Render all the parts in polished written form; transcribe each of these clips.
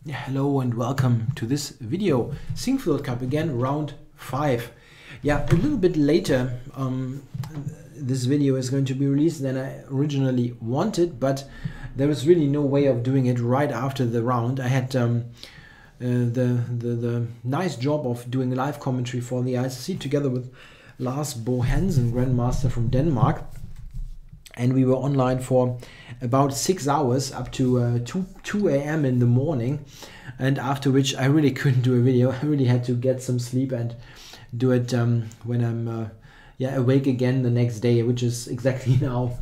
Yeah, hello and welcome to this video. Sinquefield Cup again, round 5. Yeah, a little bit later this video is going to be released than I originally wanted, but there was really no way of doing it right after the round. I had the nice job of doing live commentary for the ICC together with Lars Bo Hansen, Grandmaster from Denmark. And we were online for about 6 hours up to 2 a.m. in the morning, and after which I really couldn't do a video. I really had to get some sleep and do it when I'm awake again the next day, which is exactly now.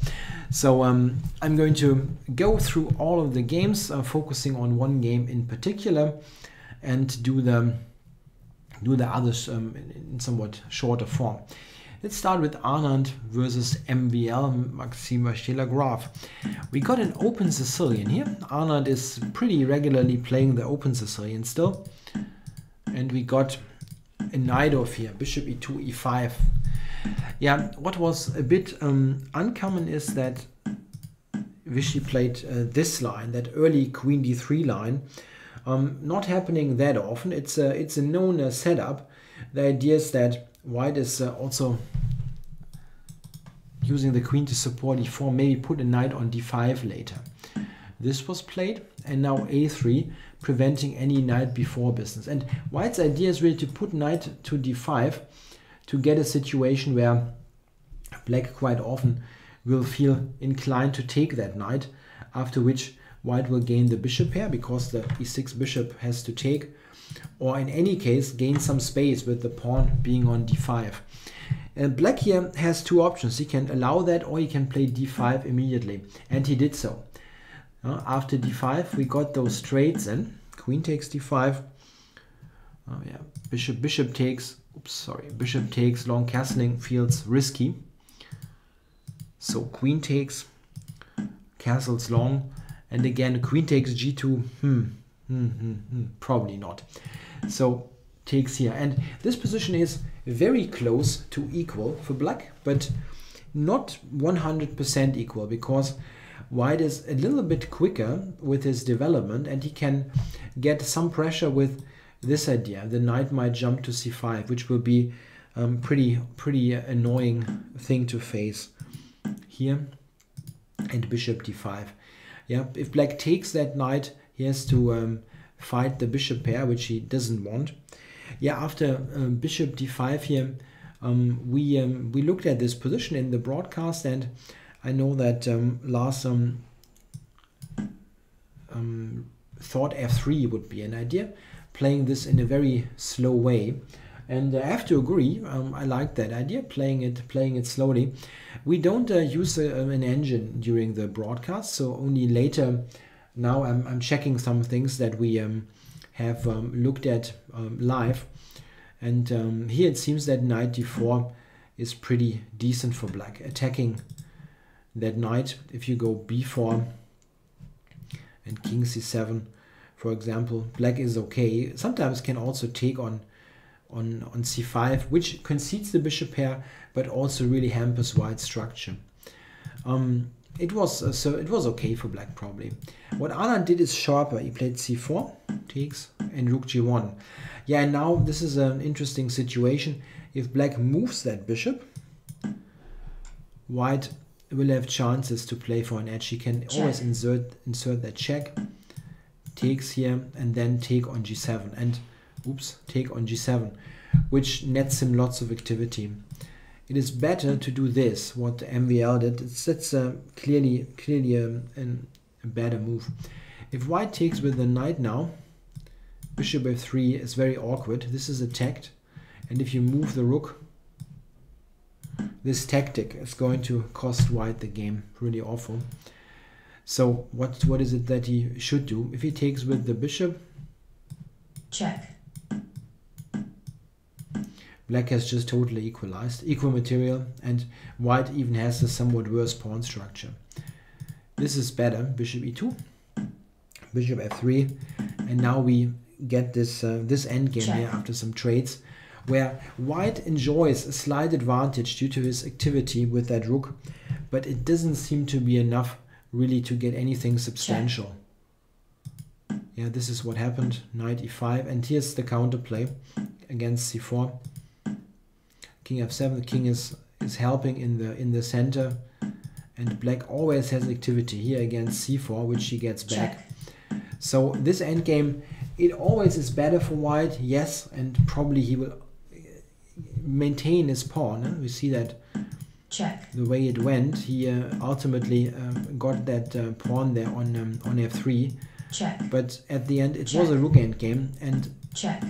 So I'm going to go through all of the games, focusing on one game in particular, and do the others in somewhat shorter form. Let's start with Anand versus MVL, Maxime Vachier-Lagrave. We got an open Sicilian here. Anand is pretty regularly playing the open Sicilian still. And we got a Najdorf here, bishop e2, e5. Yeah, what was a bit uncommon is that Vichy played this line, that early queen d3 line. Not happening that often. It's a known setup. The idea is that White is also using the queen to support e4, maybe put a knight on d5 later. This was played, and now a3, preventing any knight before business. And White's idea is really to put knight to d5 to get a situation where Black quite often will feel inclined to take that knight, after which White will gain the bishop pair because the e6 bishop has to take, or in any case gain some space with the pawn being on d5. Black here has two options. He can allow that, or he can play d5 immediately, and he did so. After d5 we got those trades in. Queen takes d5. Bishop takes. Bishop takes. Long castling feels risky. So queen takes. Castles long, and again queen takes g2. Probably not. So takes here, and this position is very close to equal for Black, but not 100% equal, because White is a little bit quicker with his development, and he can get some pressure with this idea. The knight might jump to c5, which will be pretty annoying thing to face here, and bishop d5. Yeah, if Black takes that knight, he has to fight the bishop pair, which he doesn't want. Yeah, after bishop d5 here, we looked at this position in the broadcast, and I know that Lars thought f3 would be an idea, playing this in a very slow way. And I have to agree, I like that idea, playing it slowly. We don't use an engine during the broadcast, so only later. Now I'm checking some things that we have looked at live, and here it seems that knight d4 is pretty decent for Black, attacking that knight. If you go b4 and king c7, for example, Black is okay. Sometimes can also take on c5, which concedes the bishop pair, but also really hampers White's structure. It was okay for Black probably. What Anand did is sharper. He played c4, takes, and rook g1. Yeah, and now this is an interesting situation. If Black moves that bishop, White will have chances to play for an edge. He can always insert that check, takes here, and then take on g7, and take on g7, which nets him lots of activity. It is better to do this, what MVL did. That's clearly a better move. If White takes with the knight now, bishop f3 is very awkward. This is attacked, and if you move the rook, this tactic is going to cost White the game. Really awful. So what is it that he should do? If he takes with the bishop, check. Black has just totally equalized, equal material, and White even has a somewhat worse pawn structure. This is better. Bishop e2, bishop f3, and now we get this this endgame here after some trades, where White enjoys a slight advantage due to his activity with that rook, but it doesn't seem to be enough really to get anything substantial. Yeah, this is what happened, knight e5, and here's the counterplay against c4. King f7, the king is helping in the center, and black always has activity here against c4, which he gets back. Check. So this endgame, it always is better for white, yes, and probably he will maintain his pawn. We see that Check. the way it went, he ultimately got that pawn there on f3. Check. But at the end, it Check. was a rook endgame, and Check.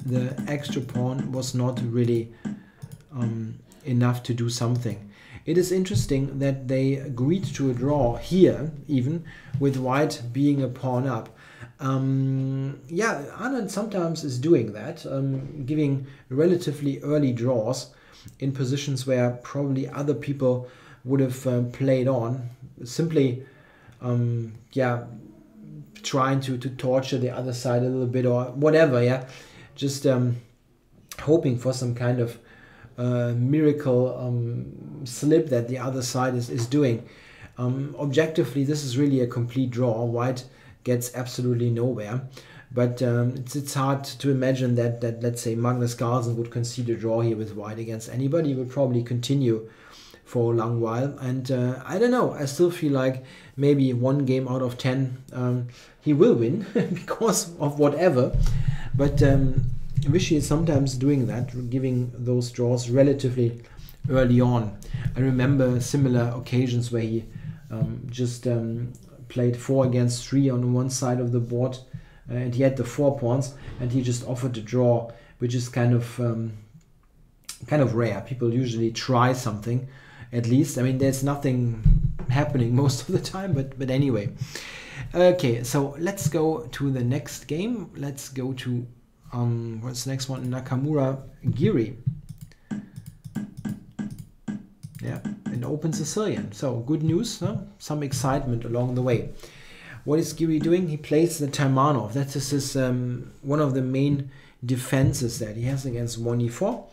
the extra pawn was not really enough to do something. It is interesting that they agreed to a draw here, even with white being a pawn up. Yeah, Anand sometimes is doing that, giving relatively early draws in positions where probably other people would have played on, simply yeah, trying to torture the other side a little bit or whatever, yeah, just hoping for some kind of miracle slip that the other side is doing. Objectively, this is really a complete draw. White gets absolutely nowhere, but it's hard to imagine that let's say Magnus Carlsen would concede a draw here with white against anybody. He would probably continue for a long while, and I don't know, I still feel like maybe 1 game out of 10 he will win because of whatever, but Vishy is sometimes doing that, giving those draws relatively early on. I remember similar occasions where he just played 4 against 3 on one side of the board, and he had the 4 pawns, and he just offered a draw, which is kind of rare. People usually try something, at least. I mean, there's nothing happening most of the time, but anyway. Okay, so let's go to the next game. Let's go to what's the next one? Nakamura Giri. Yeah, an open Sicilian. So good news, huh? Some excitement along the way. What is Giri doing? He plays the Taimanov. That is his one of the main defenses that he has against 1e4.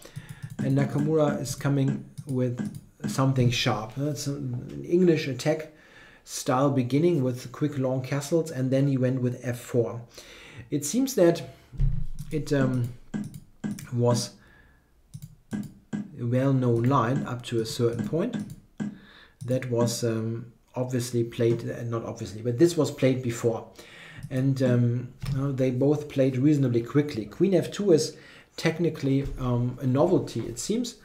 And Nakamura is coming with something sharp. It's an English attack style beginning with quick long castles, and then he went with f4. It seems that it was a well-known line up to a certain point. That was obviously played, not obviously, but this was played before. And they both played reasonably quickly. Queen f2 is technically a novelty, it seems,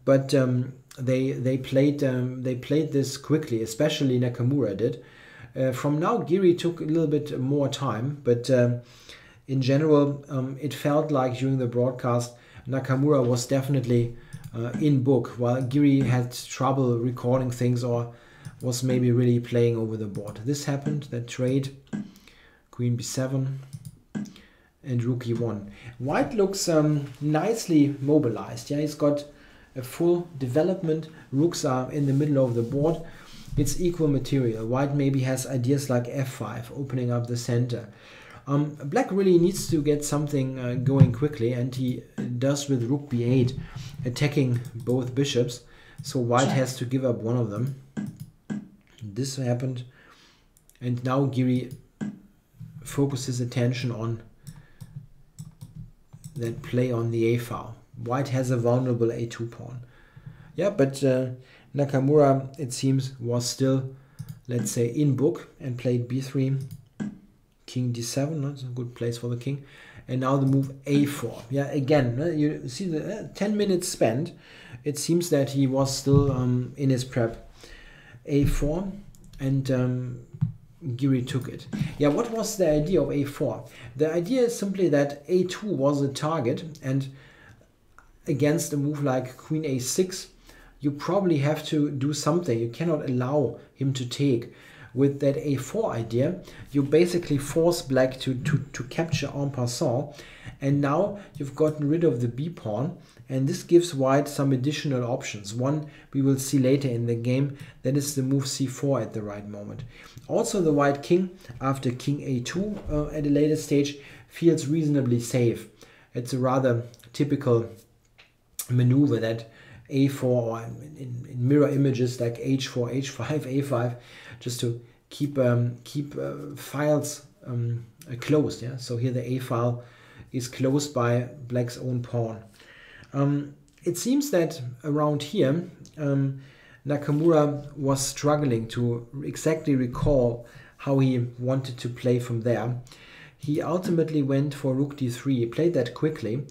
but they played this quickly, especially Nakamura did. From now, Giri took a little bit more time, but in general, it felt like during the broadcast, Nakamura was definitely in book, while Giri had trouble recording things or was maybe really playing over the board. This happened, that trade, Queen b7 and Rook e1. White looks nicely mobilized. Yeah, he's got a full development. Rooks are in the middle of the board. It's equal material. White maybe has ideas like f5, opening up the center. Black really needs to get something going quickly, and he does with Rook b8, attacking both bishops. So white has to give up one of them. This happened, and now Giri focuses attention on that play on the a file. White has a vulnerable a2 pawn. Yeah, but Nakamura, it seems, was still, let's say, in book and played b3, king d7. That's a good place for the king. And now the move a4. Yeah, again, you see the 10 minutes spent. It seems that he was still in his prep. a4, and Giri took it. Yeah, what was the idea of a4? The idea is simply that a2 was a target, and against a move like queen a6, you probably have to do something. You cannot allow him to take. With that a4 idea, you basically force black to capture en passant, and now you've gotten rid of the b pawn, and this gives white some additional options. One we will see later in the game, that is the move c4 at the right moment. Also, the white king, after king a2 at a later stage, feels reasonably safe. It's a rather typical maneuver that a4, or in mirror images like h4, h5, a5, just to keep files closed. Yeah, so here the A file is closed by black's own pawn. It seems that around here Nakamura was struggling to exactly recall how he wanted to play from there. He ultimately went for rook d3. He played that quickly,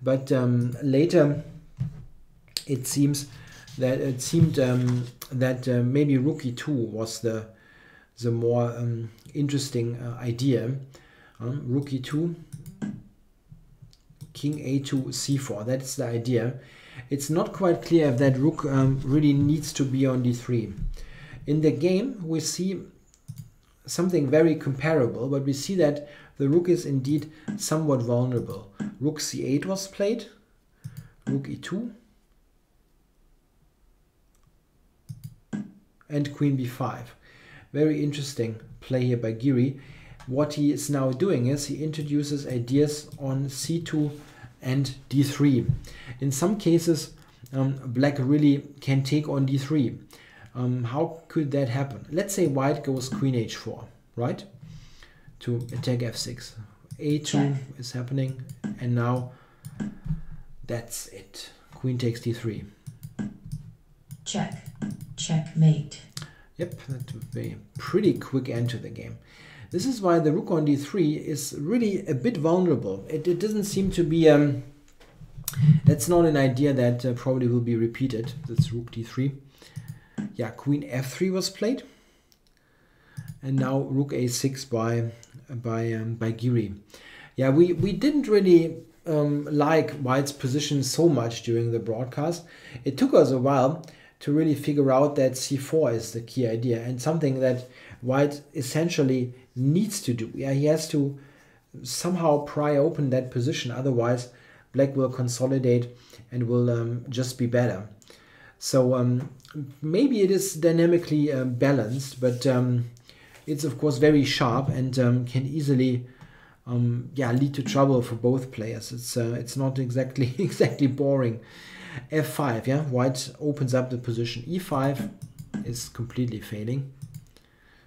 but later it seemed that maybe rook e2 was the more interesting idea. Rook e2, king a2, c4. That's the idea. It's not quite clear if that rook really needs to be on d3. In the game, we see something very comparable, but we see that the rook is indeed somewhat vulnerable. Rook c8 was played, rook e2, and queen b5. Very interesting play here by Giri. What he is now doing is he introduces ideas on c2 and d3. In some cases, black really can take on d3. How could that happen? Let's say white goes queen h4, right? To attack f6. a2 Check. is happening, and now that's it. Queen takes d3. Check. Checkmate. Yep, that would be a pretty quick end to the game. This is why the rook on d3 is really a bit vulnerable. It doesn't seem to be... that's not an idea that probably will be repeated. That's rook d3. Yeah, queen f3 was played. And now rook a6 by Giri. Yeah, we didn't really like white's position so much during the broadcast. It took us a while to really figure out that c4 is the key idea and something that white essentially needs to do. Yeah, he has to somehow pry open that position, otherwise black will consolidate and will just be better. So maybe it is dynamically balanced, but it's of course very sharp and can easily lead to trouble for both players. It's not exactly boring. f5, yeah, white opens up the position. e5 is completely failing,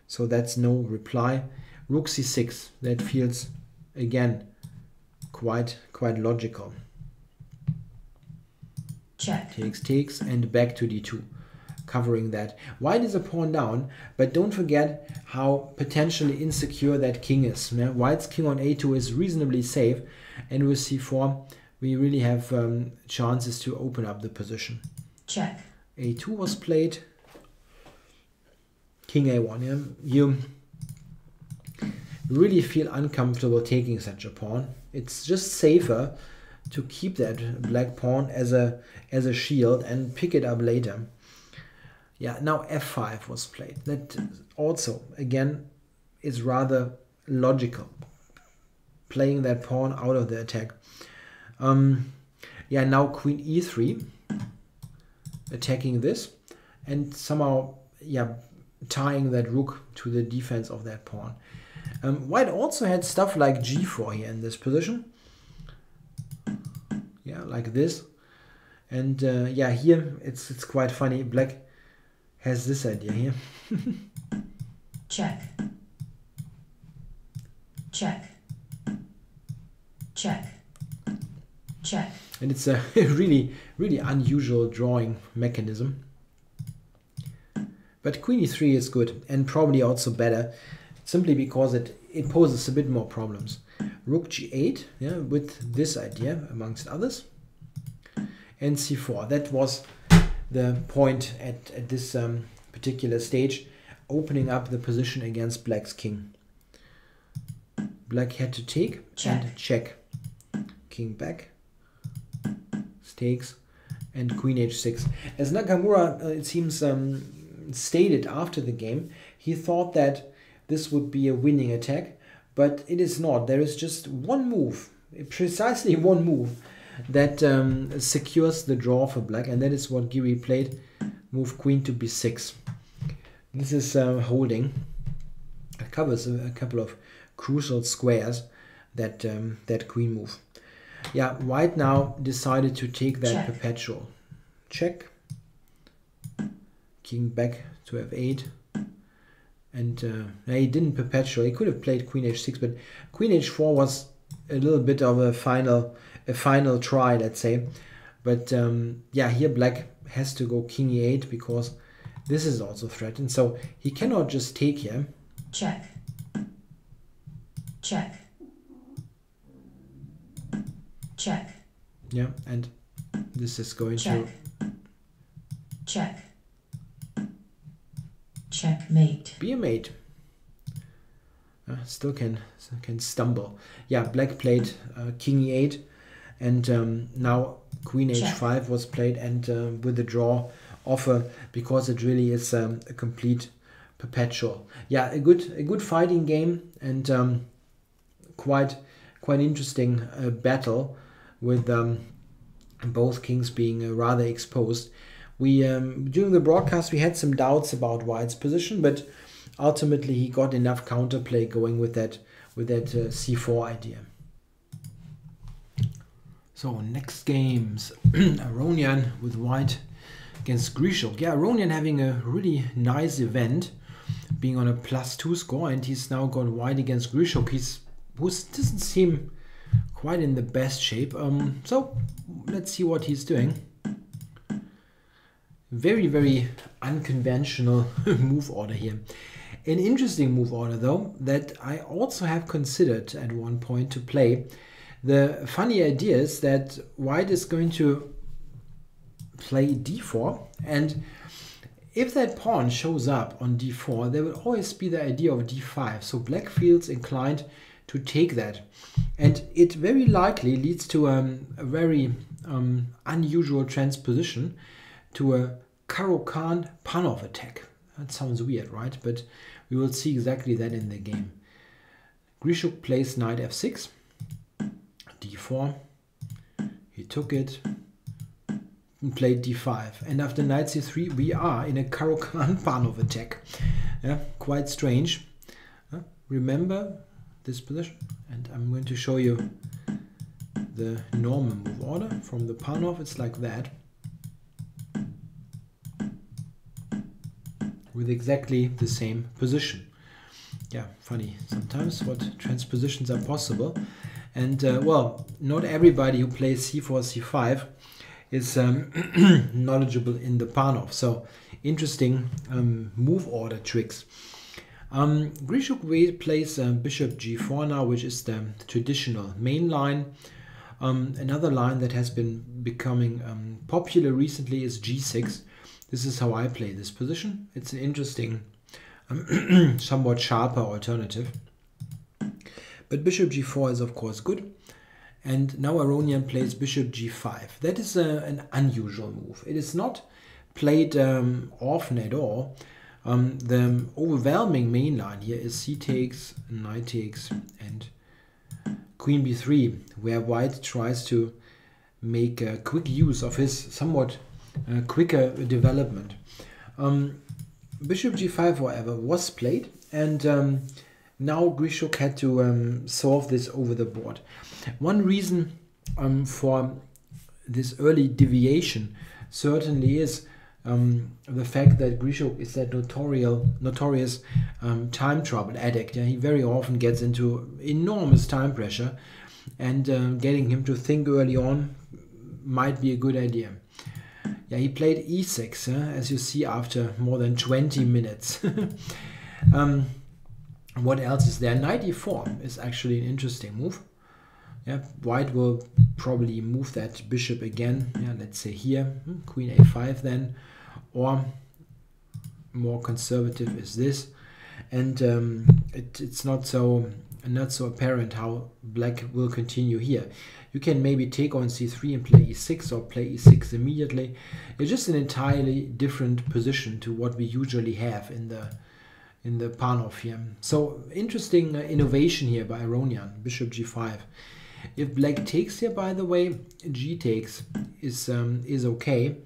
so that's no reply. Rook c6, that feels again quite logical. Check. Takes, and back to d2, covering that. White is a pawn down, but don't forget how potentially insecure that king is. Yeah? White's king on a2 is reasonably safe, and with c4 we really have chances to open up the position. Check. a2 was played, king a1. Yeah? You really feel uncomfortable taking such a pawn. It's just safer to keep that black pawn as a shield and pick it up later. Yeah, now f5 was played. That also, again, is rather logical. Playing that pawn out of the attack. Yeah, now queen e3, attacking this, and somehow, yeah, tying that rook to the defense of that pawn. White also had stuff like g4 here in this position. Yeah, like this. And yeah, here it's quite funny. Black has this idea here. Check. Check. Check. Check. And it's a really unusual drawing mechanism. But queen e3 is good and probably also better, simply because it poses a bit more problems. Rook g8, yeah, with this idea amongst others, and c4. That was the point at this particular stage, opening up the position against black's king. Black had to take and check. King back, takes, and queen h6. As Nakamura, it seems, stated after the game, he thought that this would be a winning attack, but it is not. There is just one move, precisely one move, that secures the draw for black, and that is what Giri played. Move queen to b6. This is holding. It covers a couple of crucial squares, that queen move. Yeah, white now decided to take that Check. perpetual. Check. King back to f8. And he didn't perpetuate. He could have played queen h6, but queen h4 was a little bit of a final try, let's say. But yeah, here black has to go king e8 because this is also threatened. So he cannot just take here. Check. Check. Check. Yeah, and this is going Check. to Check. Checkmate. be a mate. Still can stumble. Yeah, black played king e8, and now queen h5 was played, and with the draw offer, because it really is a complete perpetual. Yeah, a good fighting game, and quite interesting battle with both kings being rather exposed. We during the broadcast we had some doubts about White's position, but ultimately he got enough counterplay going with that c4 idea. So next games, Aronian with White against Grishuk. Yeah, Aronian having a really nice event, being on a +2 score, and he's now gone White against Grishuk. Who doesn't seem quite in the best shape. So let's see what he's doing. Very, very unconventional move order here. An interesting move order, though, that I also have considered at one point to play. The funny idea is that White is going to play d4, and if that pawn shows up on d4, there will always be the idea of d5. So black feels inclined to take that, and it very likely leads to a very unusual transposition to a Caro-Kann Panov attack. That sounds weird, right? But we will see exactly that in the game. Grishuk plays knight f6, d4. He took it and played d5. And after knight c3, we are in a Caro-Kann Panov attack. Yeah, quite strange. Remember this position, and I'm going to show you the normal move order from the Panov. It's like that, with exactly the same position. Yeah, funny sometimes what transpositions are possible. And well, not everybody who plays c4, c5 is knowledgeable in the Panov. So interesting move order tricks. Grishuk plays bishop g4 now, which is the traditional main line. Another line that has been becoming popular recently is g6. This is how I play this position. It's an interesting, somewhat sharper alternative. But bishop g4 is of course good. And now Aronian plays bishop g5. That is an unusual move. It is not played often at all. The overwhelming main line here is c takes, knight takes, and queen b3, where White tries to make quick use of his somewhat quicker development. Bishop g5, however, was played, and now Grishuk had to solve this over the board. One reason for this early deviation certainly is the fact that Grishuk is that notorious time trouble addict. Yeah, he very often gets into enormous time pressure, and getting him to think early on might be a good idea. Yeah, he played e6, as you see, after more than 20 minutes. What else is there? Knight e4 is actually an interesting move. Yeah, White will probably move that bishop again. Yeah, let's say here, queen a5 then, or more conservative is this. And it's not so apparent how black will continue here. You can maybe take on c3 and play e6, or play e6 immediately. It's just an entirely different position to what we usually have in the Panov here. So interesting innovation here by Aronian, bishop g5. If black takes here, by the way, g takes is okay,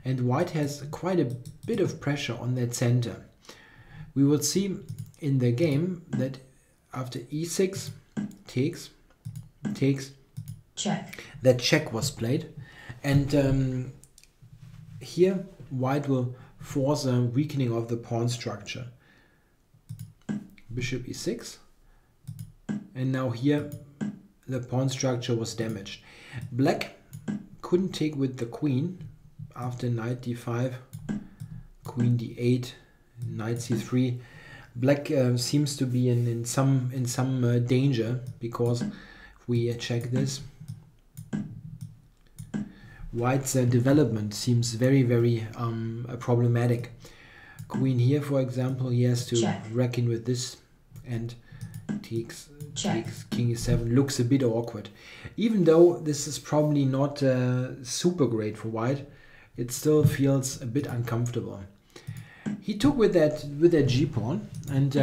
and White has quite a bit of pressure on that center. We will see in the game that after e6 takes, check, that check was played, and here White will force a weakening of the pawn structure. bishop e6, and now here the pawn structure was damaged. Black couldn't take with the queen after knight d5, queen d8, knight c3. Black seems to be in some danger, because if we check this, White's development seems very problematic. Queen here, for example, he has to reckon with this, and takes king e7. Looks a bit awkward. Even though this is probably not super great for White, it still feels a bit uncomfortable. He took with that g-pawn, and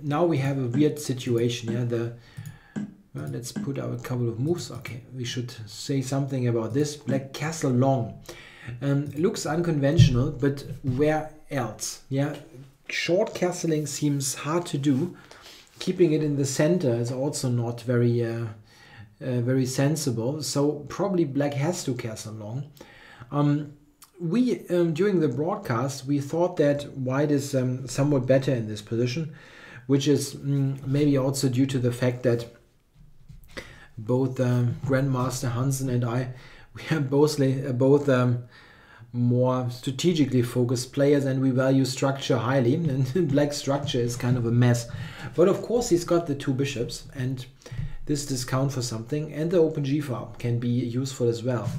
now we have a weird situation. Yeah, well, let's put out a couple of moves. Okay, we should say something about this. Black castle long. Looks unconventional, but where else? Yeah, short castling seems hard to do. Keeping it in the center is also not very sensible. So probably Black has to castle long. We during the broadcast we thought that White is somewhat better in this position, which is maybe also due to the fact that both Grandmaster Hansen and we are both more strategically focused players, and we value structure highly, and Black's structure is kind of a mess. But of course he's got the two bishops, and this discount for something, and the open g-file can be useful as well.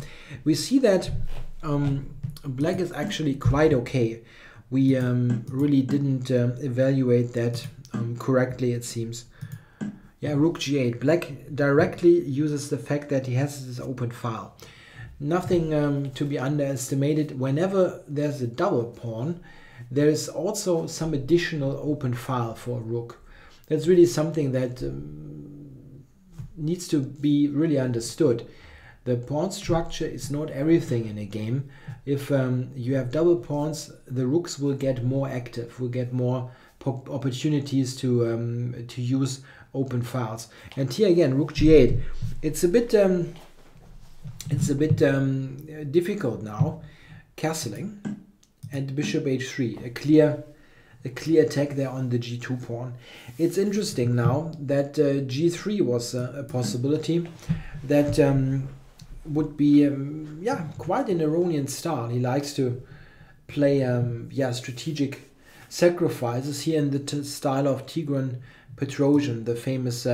We see that Black is actually quite okay. We really didn't evaluate that correctly, it seems. Yeah, rook g8. Black directly uses the fact that he has this open file. Nothing to be underestimated. Whenever there's a double pawn, there is also some additional open file for a rook. That's really something that needs to be really understood. The pawn structure is not everything in a game. If you have double pawns, the rooks will get more active, will get more opportunities to use open files. And here again, rook g8. It's a bit difficult now, castling, and bishop h3. A clear attack there on the g2 pawn. It's interesting now that g3 was a possibility that would be quite an Iranian style. He likes to play strategic sacrifices here in the style of Tigran Petrosian, the famous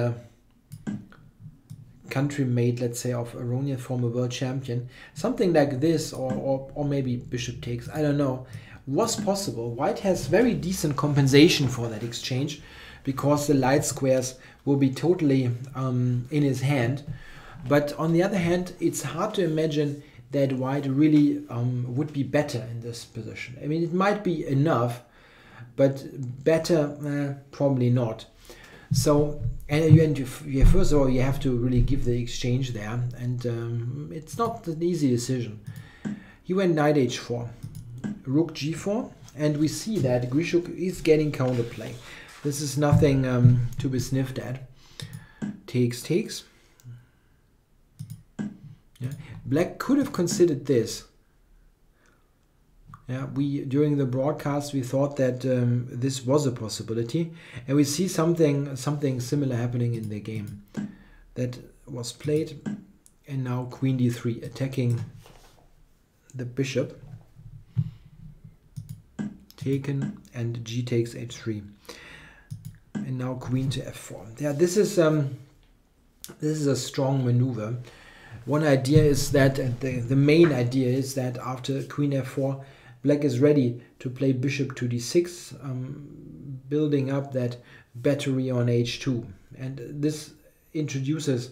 country mate, let's say, of Iranian, former world champion. Something like this, or maybe bishop takes, I don't know, was possible. White has very decent compensation for that exchange, because the light squares will be totally in his hand. But on the other hand, it's hard to imagine that White really would be better in this position. I mean, it might be enough, but better, probably not. So, and first of all, you have to really give the exchange there, and it's not an easy decision. He went knight h4, rook g4, and we see that Grishuk is getting counterplay. This is nothing to be sniffed at. Takes. Yeah. Black could have considered this. Yeah, during the broadcast we thought that this was a possibility, and we see something similar happening in the game. That was played, and now queen d3 attacking the bishop. Taken, and g takes h3, and now queen to f4. Yeah, this is a strong maneuver. One idea is that, the main idea is that after queen f4, Black is ready to play bishop to d6, building up that battery on h2. And this introduces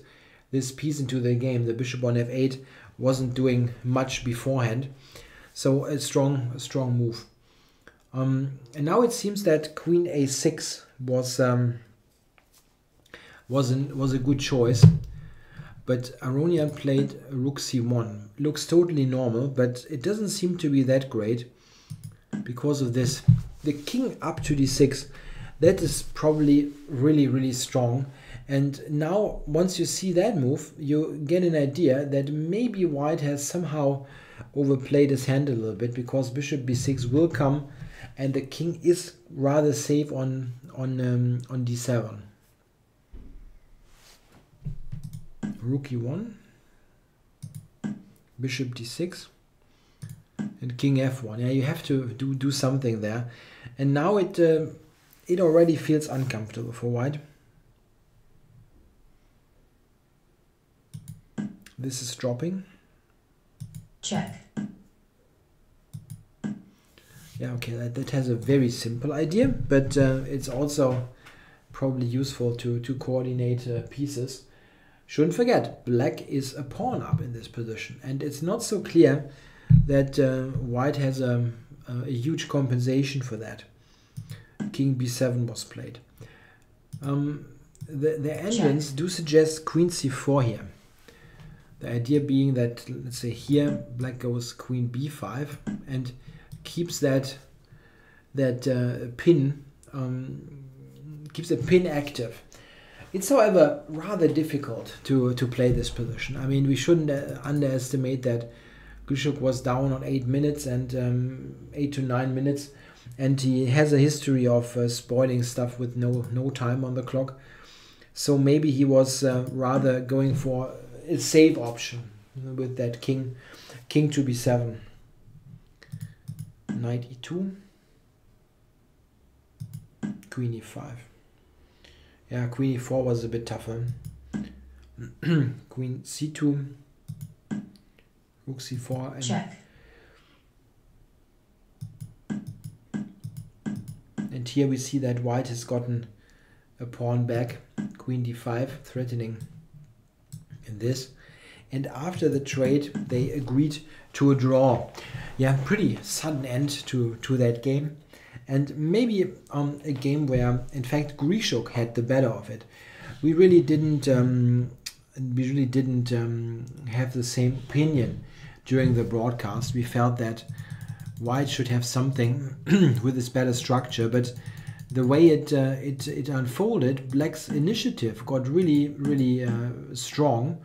this piece into the game. The bishop on f8 wasn't doing much beforehand. So a strong move. And now it seems that queen a6 was a good choice. But Aronian played rook c1. Looks totally normal, but it doesn't seem to be that great because of this. The king up to d6, that is probably really strong. And now, once you see that move, you get an idea that maybe White has somehow overplayed his hand a little bit, because bishop b6 will come and the king is rather safe on d7. Rook e1, bishop d6, and king f1. Yeah, you have to do something there, and now it already feels uncomfortable for white. This is dropping. Check. Yeah, okay, that has a very simple idea, but it's also probably useful to coordinate pieces. Shouldn't forget, black is a pawn up in this position, and it's not so clear that white has a huge compensation for that. King b7 was played. The engines do suggest queen c4 here. The idea being that, let's say here, black goes queen b5 and keeps that pin, keeps the pin active. It's, however, rather difficult to play this position. I mean, we shouldn't underestimate that Grishuk was down on 8 minutes and 8 to 9 minutes, and he has a history of spoiling stuff with no time on the clock. So maybe he was rather going for a safe option with that king to b7, knight e2, queen e5. Yeah, queen e4 was a bit tougher. Queen c2, rook c4. And check. And here we see that white has gotten a pawn back, queen d5, threatening in this. And after the trade, they agreed to a draw. Yeah, pretty sudden end to that game. And maybe a game where, in fact, Grishuk had the better of it. We really didn't have the same opinion during the broadcast. We felt that white should have something with this better structure, but the way it unfolded, black's initiative got really strong,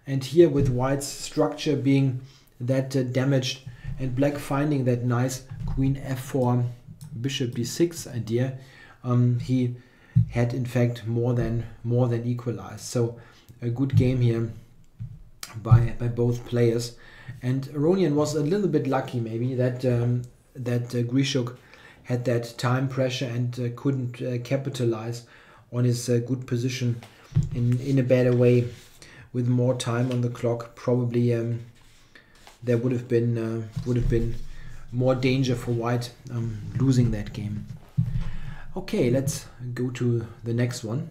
and here with white's structure being that damaged, and black finding that nice queen f4, bishop b6 idea, he had in fact more than equalized. So a good game here by both players, and Aronian was a little bit lucky maybe that Grishuk had that time pressure and couldn't capitalize on his good position in a better way. With more time on the clock, probably there would have been more danger for white losing that game. Okay, let's go to the next one.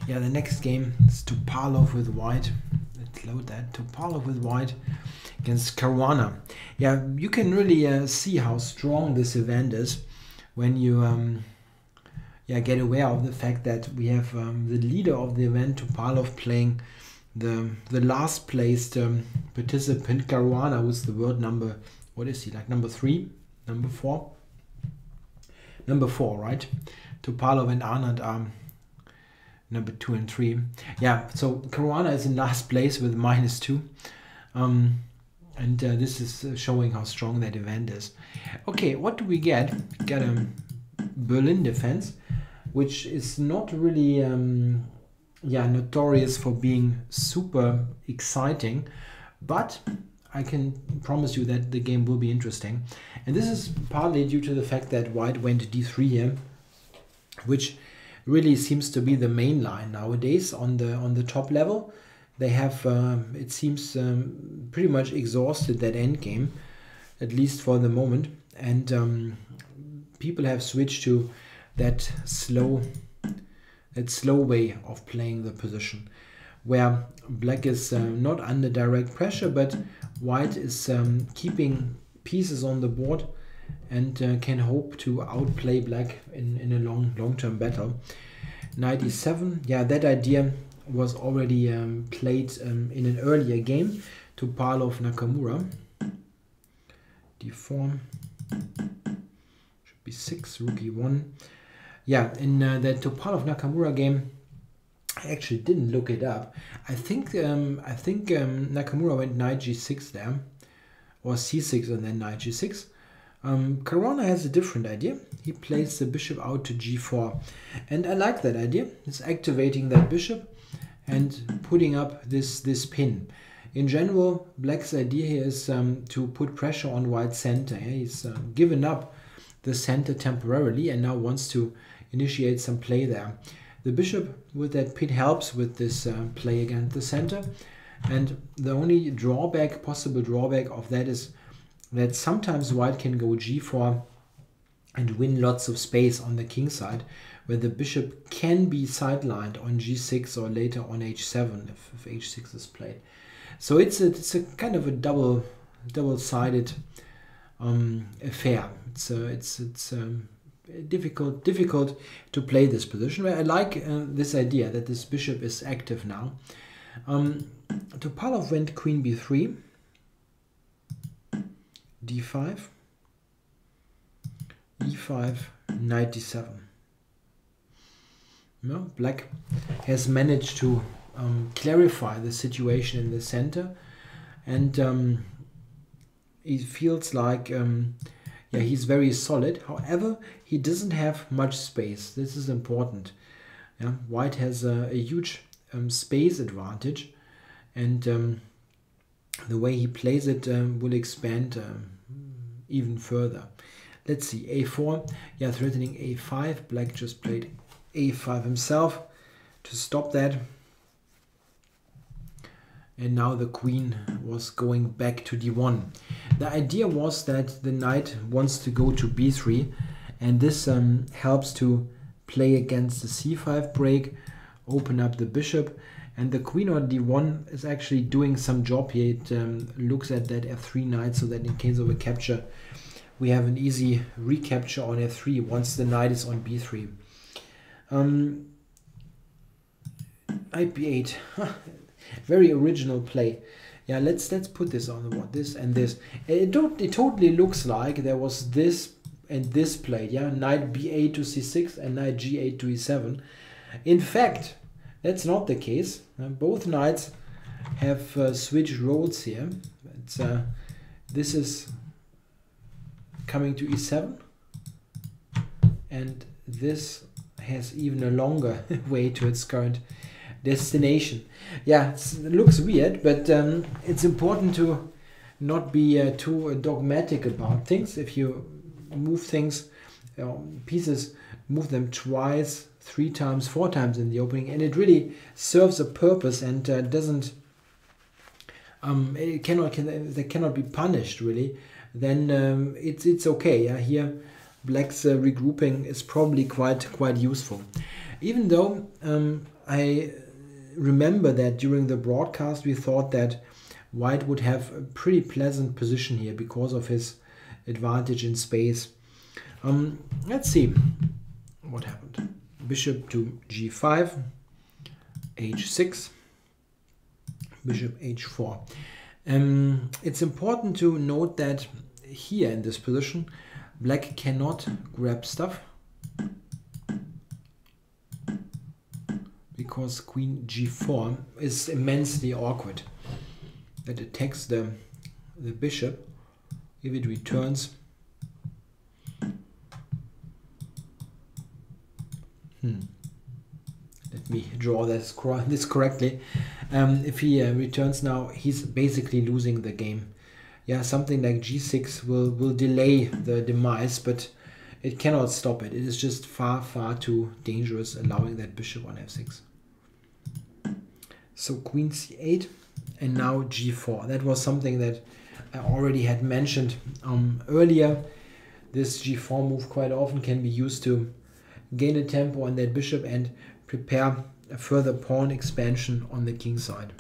Yeah, the next game is Topalov with white. Let's load that. Topalov with white against Caruana. Yeah, you can really see how strong this event is when you get aware of the fact that we have the leader of the event, Topalov, playing the last placed participant, Caruana, who's the world number, what is he, like number 3, number 4? Number 4, right? Topalov and Arnold are number 2 and 3. Yeah, so Caruana is in last place with -2. And this is showing how strong that event is. Okay, what do we get? We get a Berlin defense, which is not really notorious for being super exciting, but I can promise you that the game will be interesting. And this is partly due to the fact that white went d3 here, which really seems to be the main line nowadays on the top level. They have, it seems, pretty much exhausted that endgame, at least for the moment, and people have switched to that slow way of playing the position, where black is not under direct pressure, but white is keeping pieces on the board and can hope to outplay black in a long-term battle. Knight e7, yeah, that idea was already played in an earlier game, Topalov Nakamura. d4, should be 6, rook e1. Yeah, in the Topalov Nakamura game, I actually didn't look it up. I think Nakamura went knight g6 there, or c6 and then knight g6. Corona has a different idea. He plays the bishop out to g4. And I like that idea. It's activating that bishop and putting up this pin. In general, Black's idea here is to put pressure on White's center. He's given up the center temporarily and now wants to initiate some play there. The bishop with that pin helps with this play against the center. And the only drawback, possible drawback of that is that sometimes White can go g4 and win lots of space on the king side, where the bishop can be sidelined on g6 or later on h7 if h6 is played. So it's a kind of a double-sided affair. It's difficult to play this position. I like this idea that this bishop is active now. Topalov went queen b3, d5, e5, knight d7. No, Black has managed to clarify the situation in the center, and it feels like yeah, he's very solid. However, he doesn't have much space. This is important. Yeah, White has a huge space advantage, and the way he plays it will expand even further. Let's see, a4, yeah, threatening a5. Black just played a5 himself to stop that. And now the queen was going back to d1. The idea was that the knight wants to go to b3, and this helps to play against the c5 break, open up the bishop, and the queen on d1 is actually doing some job here. It looks at that f3 knight, so that in case of a capture, we have an easy recapture on f3 once the knight is on b3. Knight b8. Very original play. Yeah, let's put this on the board. This and this. It totally looks like there was this and this played. Yeah, knight b8 to c6 and knight g8 to e7. In fact, that's not the case. Both knights have switched roles here. It's, this is coming to e7, and this has even a longer way to its current destination. Yeah, it looks weird, but it's important to not be too dogmatic about things. If you move things, pieces, move them twice, 3 times, 4 times in the opening, and it really serves a purpose and doesn't, they cannot be punished really, then it's okay. Yeah, here Black's regrouping is probably quite useful. Even though I remember that during the broadcast we thought that White would have a pretty pleasant position here because of his advantage in space. Let's see what happened. Bishop to g5, h6, bishop h4. It's important to note that here in this position Black cannot grab stuff because queen g4 is immensely awkward. That attacks the bishop. If it returns, let me draw this correctly. If he returns now, he's basically losing the game. Yeah, something like g6 will delay the demise, but it cannot stop it. It is just far too dangerous, allowing that bishop on f6. So queen c8 and now g4. That was something that I already had mentioned earlier. This g4 move quite often can be used to gain a tempo on that bishop and prepare a further pawn expansion on the king side.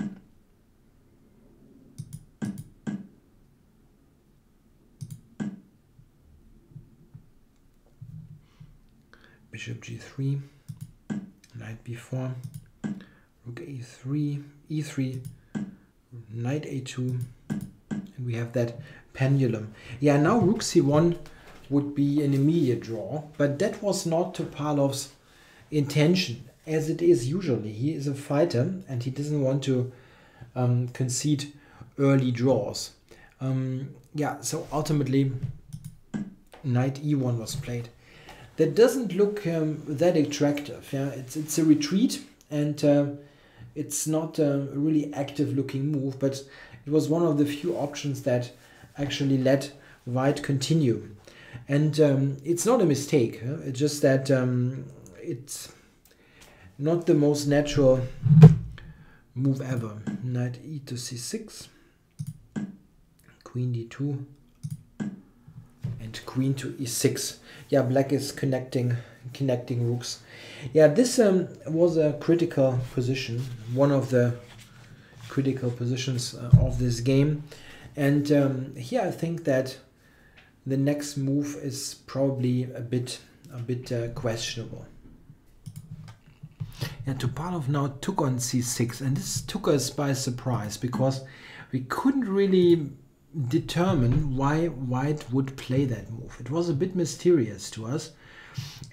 Bishop g3, knight b4, rook a3, e3, knight a2, and we have that pendulum. Yeah, now rook c1 would be an immediate draw, but that was not Topalov's intention, as it is usually. He is a fighter and he doesn't want to concede early draws. Yeah, so ultimately knight e1 was played. That doesn't look that attractive. Yeah, it's a retreat, and it's not a really active looking move, but it was one of the few options that actually let white continue. And it's not a mistake. It's just that it's not the most natural move ever. Knight e to c6, queen d2, and queen to e6. Yeah, black is connecting rooks. Yeah, this was a critical position, one of the critical positions of this game. And here I think that the next move is probably a bit questionable. Yeah, Topalov now took on c6, and this took us by surprise because we couldn't really determine why white would play that move. It was a bit mysterious to us.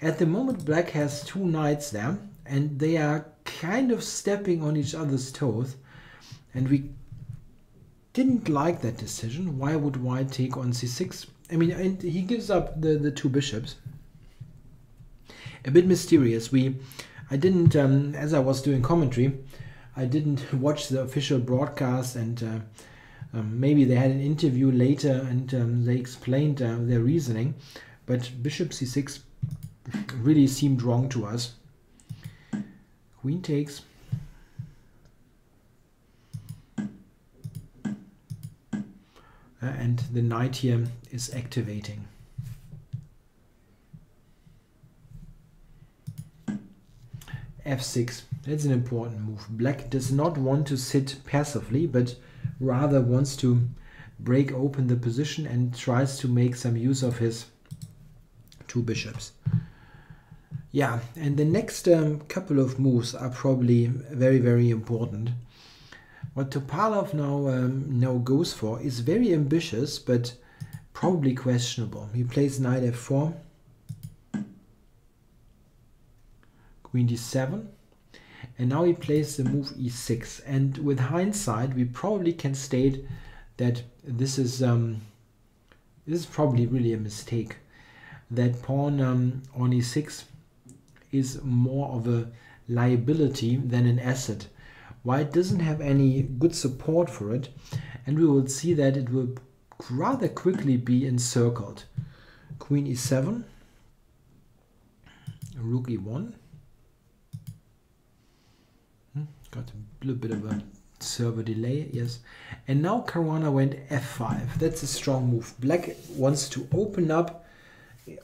At the moment, black has two knights there, and they are kind of stepping on each other's toes, and we didn't like that decision. Why would white take on c6? I mean, and he gives up the two bishops. A bit mysterious. I didn't, as I was doing commentary, I didn't watch the official broadcast, and maybe they had an interview later and they explained their reasoning, but bishop c6 really seemed wrong to us. Queen takes. And the knight here is activating. f6. That's an important move. Black does not want to sit passively, but rather wants to break open the position and tries to make some use of his two bishops. Yeah, and the next couple of moves are probably very, very important. What Topalov now goes for is very ambitious, but probably questionable. He plays knight f4, queen d7, and now he plays the move e6. And with hindsight, we probably can state that this is probably really a mistake. That pawn on e6 is more of a liability than an asset. White doesn't have any good support for it, and we will see that it will rather quickly be encircled. Queen e7, rook e1. Got a little bit of a server delay, yes. And now Caruana went f5. That's a strong move. Black wants to open up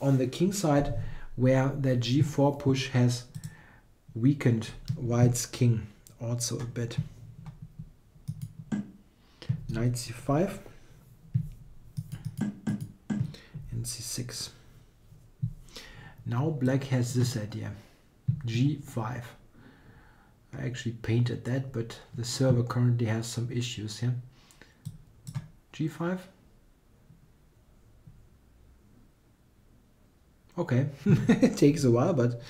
on the king side, where that g4 push has weakened white's king also a bit. Knight c5 and c6. Now black has this idea, g5. I actually painted that, but the server currently has some issues here. g5. Okay, it takes a while, but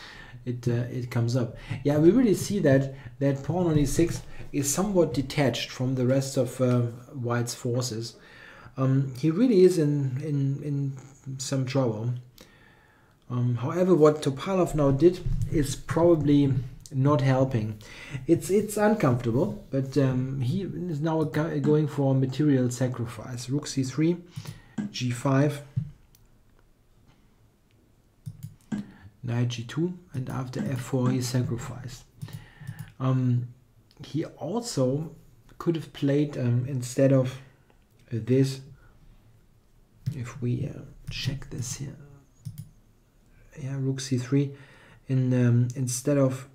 it comes up. Yeah, we really see that pawn on e6 is somewhat detached from the rest of white's forces. He really is in some trouble. However, what Topalov now did is probably not helping. It's uncomfortable, but he is now going for material sacrifice. Rook c3, g5, knight g2, and after f4 he sacrificed. He also could have played instead of this, if we check this here, yeah, rook c3, instead of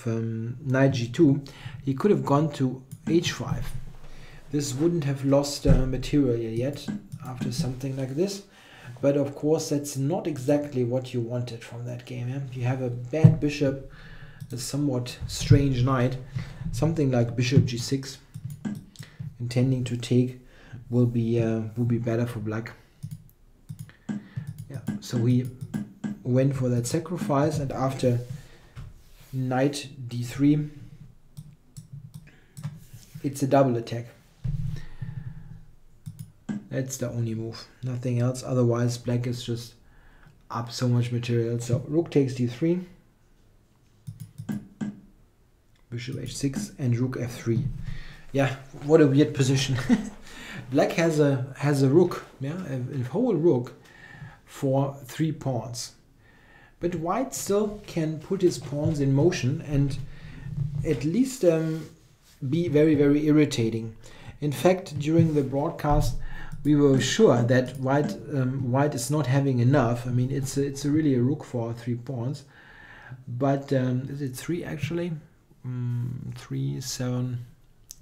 knight g2, he could have gone to h5. This wouldn't have lost material yet after something like this, but of course that's not exactly what you wanted from that game. Yeah? You have a bad bishop, a somewhat strange knight, something like bishop g6 intending to take will be better for black. Yeah, so we went for that sacrifice, and after knight d3 it's a double attack. That's the only move, nothing else. Otherwise, black is just up so much material. So rook takes d3, bishop h6, and rook f3. Yeah, what a weird position. Black has a rook, yeah, a whole rook for 3 pawns. But white still can put his pawns in motion and at least be very, very irritating. In fact, during the broadcast, we were sure that white is not having enough. I mean, it's really a rook for 3 pawns. But is it 3 actually? 3, 7.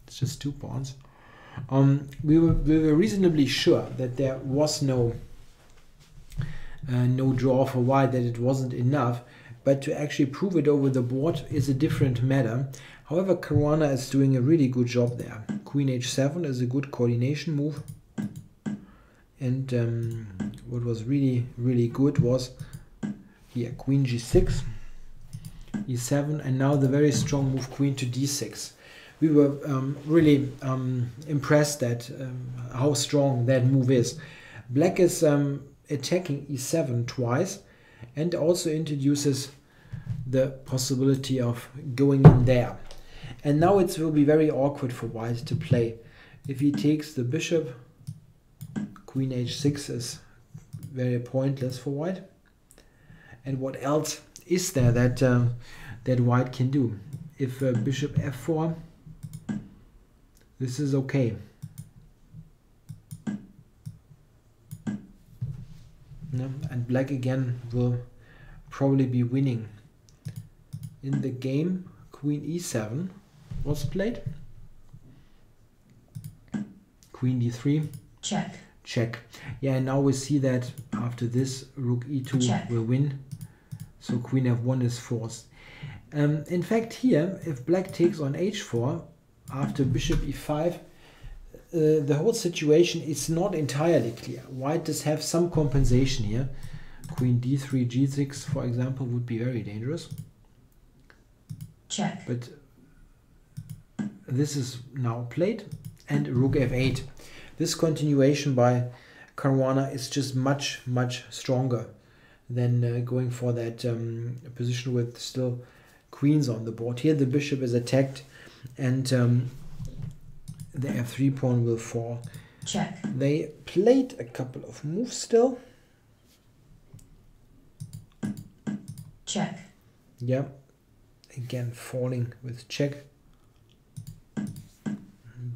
It's just 2 pawns. We were reasonably sure that there was no draw for white, that it wasn't enough. But to actually prove it over the board is a different matter. However, Caruana is doing a really good job there. Queen h7 is a good coordination move. And what was really, really good was here, queen g6, e7, and now the very strong move, queen to d6. We were really impressed at how strong that move is. Black is attacking e7 twice and also introduces the possibility of going in there. And now it will be very awkward for white to play. If he takes the bishop, queen h6 is very pointless for white. And what else is there that that white can do? If bishop f4, this is okay. No, and black again will probably be winning. In the game, queen e7 was played. Queen d3. Check. Check. Yeah, and now we see that after this, rook e2 Check. will win. So queen f1 is forced. In fact, here, if black takes on h4, after bishop e5, the whole situation is not entirely clear. White does have some compensation here. Queen d3, g6, for example, would be very dangerous. Check. But this is now played, and rook f8. This continuation by Caruana is just much, much stronger than going for that position with still queens on the board. Here the bishop is attacked, and the f3 pawn will fall. Check. They played a couple of moves still. Check. Yeah, again falling with check.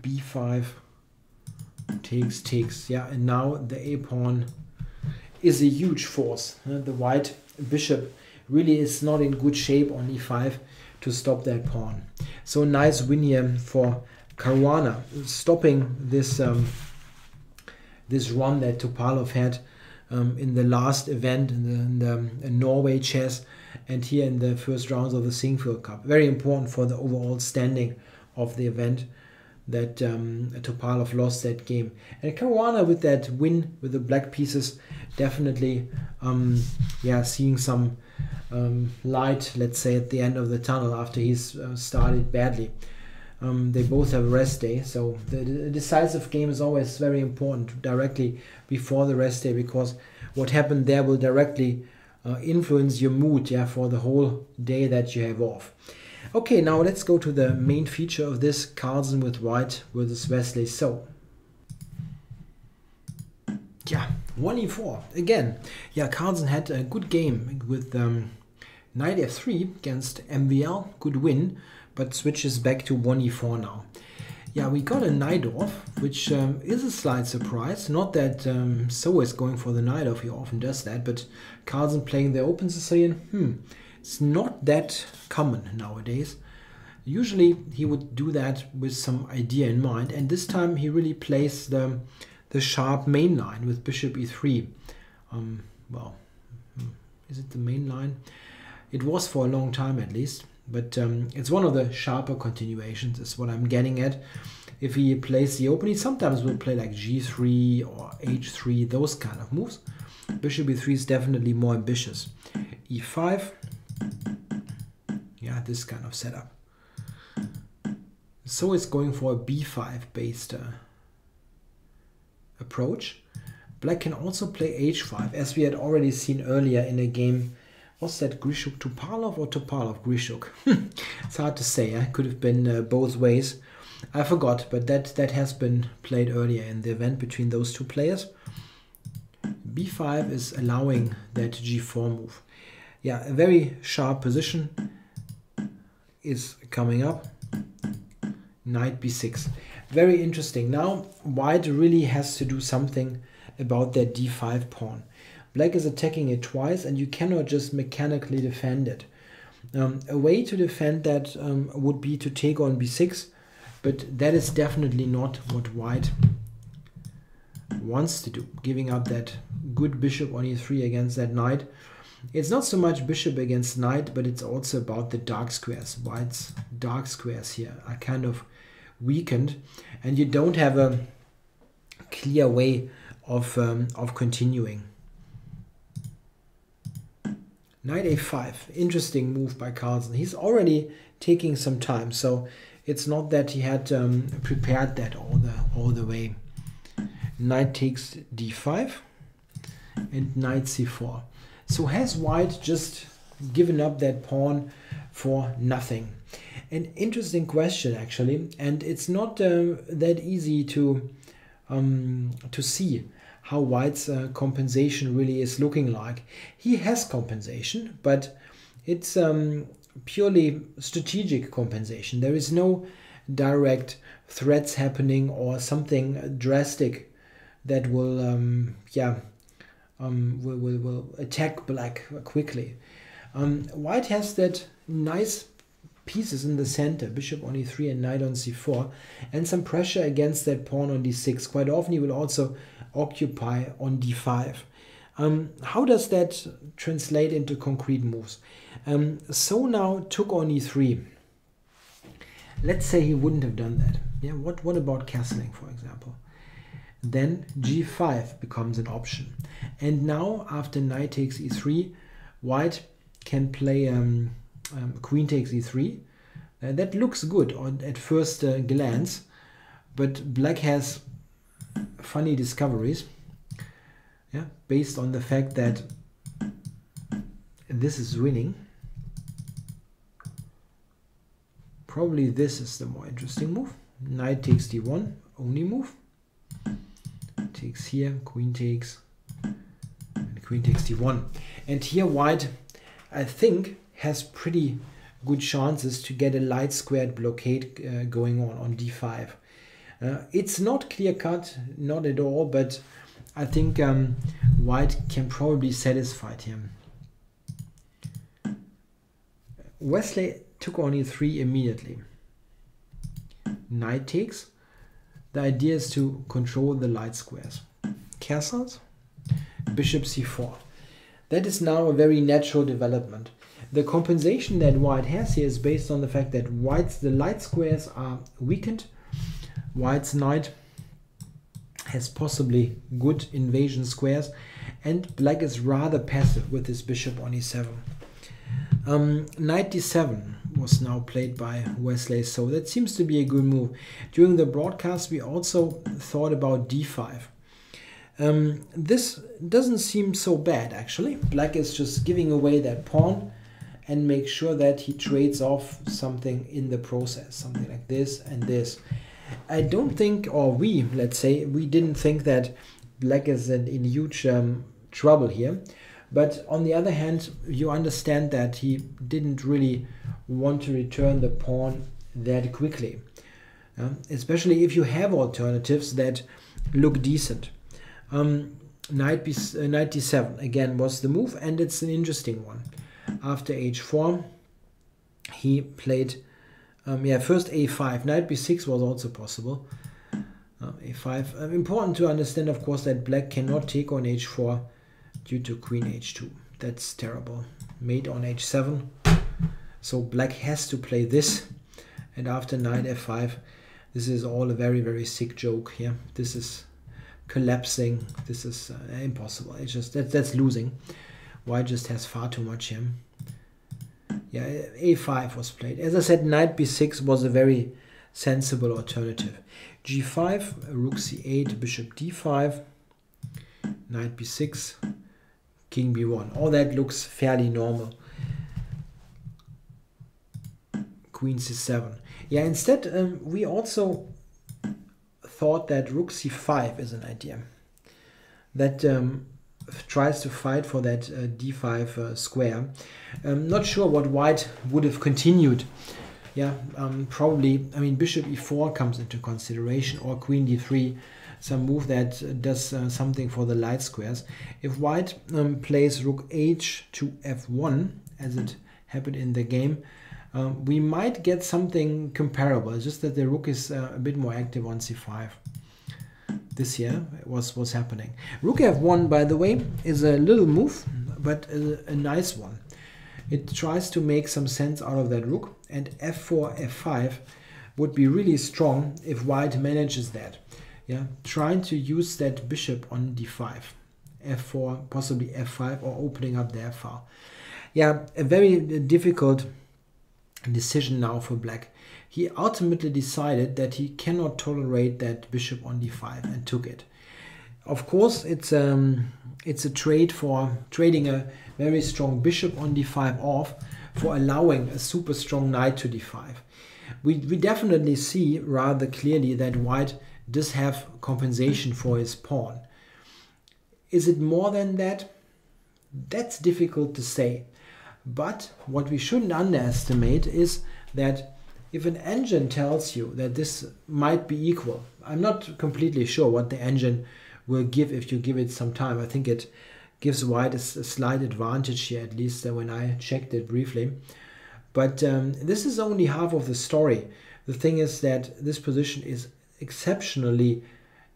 b5 takes. Yeah, and now the a pawn is a huge force. The white bishop really is not in good shape on e5 to stop that pawn. So nice win here for Caruana, stopping this this run that Topalov had in the last event in the Norway chess, and here in the first rounds of the Sinquefield Cup. Very important for the overall standing of the event that Topalov lost that game. And Caruana with that win with the black pieces definitely yeah, seeing some light, let's say, at the end of the tunnel after he's started badly. They both have a rest day, so the decisive game is always very important directly before the rest day, because what happened there will directly influence your mood, yeah, for the whole day that you have off. Okay, now let's go to the main feature of this, Carlsen with white versus Wesley. So, yeah, 1e4 again. Yeah, Carlsen had a good game with knight f3 against MVL, good win, but switches back to 1e4 now. Yeah, we got a Najdorf, which is a slight surprise. Not that So is going for the Najdorf, he often does that, but Carlsen playing the Open Sicilian, it's not that common nowadays. Usually he would do that with some idea in mind, and this time he really plays the sharp main line with bishop e3. Well, is it the main line? It was for a long time at least, but it's one of the sharper continuations is what I'm getting at. If he plays the open, he sometimes will play like g3 or h3, those kind of moves. Bishop e3 is definitely more ambitious. e5, yeah, this kind of setup. So it's going for a b5 based approach. Black can also play h5, as we had already seen earlier in a game. Was that Grishuk Topalov or Topalov Grishuk? It's hard to say. It could have been both ways. I forgot, but that has been played earlier in the event between those two players. b5 is allowing that g4 move. Yeah, a very sharp position is coming up. Knight b6. Very interesting. Now white really has to do something about that d5 pawn. Black is attacking it twice and you cannot just mechanically defend it. A way to defend that would be to take on b6, but that is definitely not what white wants to do, giving up that good bishop on e3 against that knight. It's not so much bishop against knight, but it's also about the dark squares. White's dark squares here are kind of weakened, and you don't have a clear way of continuing. Knight a5, interesting move by Carlsen. He's already taking some time, so it's not that he had prepared that all the way. Knight takes d5 and knight c4. So has white just given up that pawn for nothing? An interesting question actually, and it's not that easy to see how white's compensation really is looking like. He has compensation, but it's purely strategic compensation. There is no direct threats happening or something drastic that will will attack black quickly. White has that nice pieces in the center, bishop on e3 and knight on c4, and some pressure against that pawn on d6. Quite often he will also occupy on d5. How does that translate into concrete moves? So now took on e3. Let's say he wouldn't have done that. Yeah, what about castling, for example? Then g5 becomes an option. And now after knight takes e3, white can play queen takes e3. That looks good at first glance, but black has funny discoveries, yeah, based on the fact that this is winning. Probably this is the more interesting move. Knight takes d1, only move. Takes here, queen takes, and queen takes d1. And here white, I think, has pretty good chances to get a light squared blockade going on d5. It's not clear cut, not at all, but I think white can probably satisfy him. Wesley took on e3 immediately. Knight takes. The idea is to control the light squares. Castles, bishop c4. That is now a very natural development. The compensation that white has here is based on the fact that the light squares are weakened. White's knight has possibly good invasion squares, and black is rather passive with his bishop on e7. Knight d7 was now played by Wesley, so that seems to be a good move. During the broadcast we also thought about d5. This doesn't seem so bad actually. Black is just giving away that pawn and make sure that he trades off something in the process, something like this and this. I don't think, or let's say, we didn't think that black is in huge trouble here. But on the other hand, you understand that he didn't really want to return the pawn that quickly. Especially if you have alternatives that look decent. Knight d7 again was the move, and it's an interesting one. After h4, he played first a5. Knight b6 was also possible. a5. Important to understand, of course, that black cannot take on h4 due to queen h2. That's terrible. Mate on h7. So black has to play this. And after knight f5, this is all a very, very sick joke here. This is collapsing. This is impossible. It's just that's losing. White just has far too much here. Yeah, a5 was played. As I said, knight b6 was a very sensible alternative. g5, rook c8, bishop d5, knight b6, king b1. All that looks fairly normal. Queen c7. Yeah, instead we also thought that rook c5 is an idea. That tries to fight for that d5 square. Not sure what white would have continued. Yeah, probably, I mean, bishop e4 comes into consideration, or queen d3, some move that does something for the light squares. If white plays rook h to f1, as it happened in the game, we might get something comparable. It's just that the rook is a bit more active on c5. This here was happening. Rook f1, by the way, is a little move, but a nice one. It tries to make some sense out of that rook, and f4, f5 would be really strong if white manages that. Yeah, trying to use that bishop on d5, f4, possibly f5, or opening up the f file. Yeah, a very difficult decision now for black. He ultimately decided that he cannot tolerate that bishop on d5 and took it. Of course, it's a trade for trading a very strong bishop on d5 off for allowing a super strong knight to d5. We definitely see rather clearly that white does have compensation for his pawn. Is it more than that? That's difficult to say. But what we shouldn't underestimate is that if an engine tells you that this might be equal, I'm not completely sure what the engine will give if you give it some time. I think it gives white a slight advantage here, at least when I checked it briefly. But this is only half of the story. The thing is that this position is exceptionally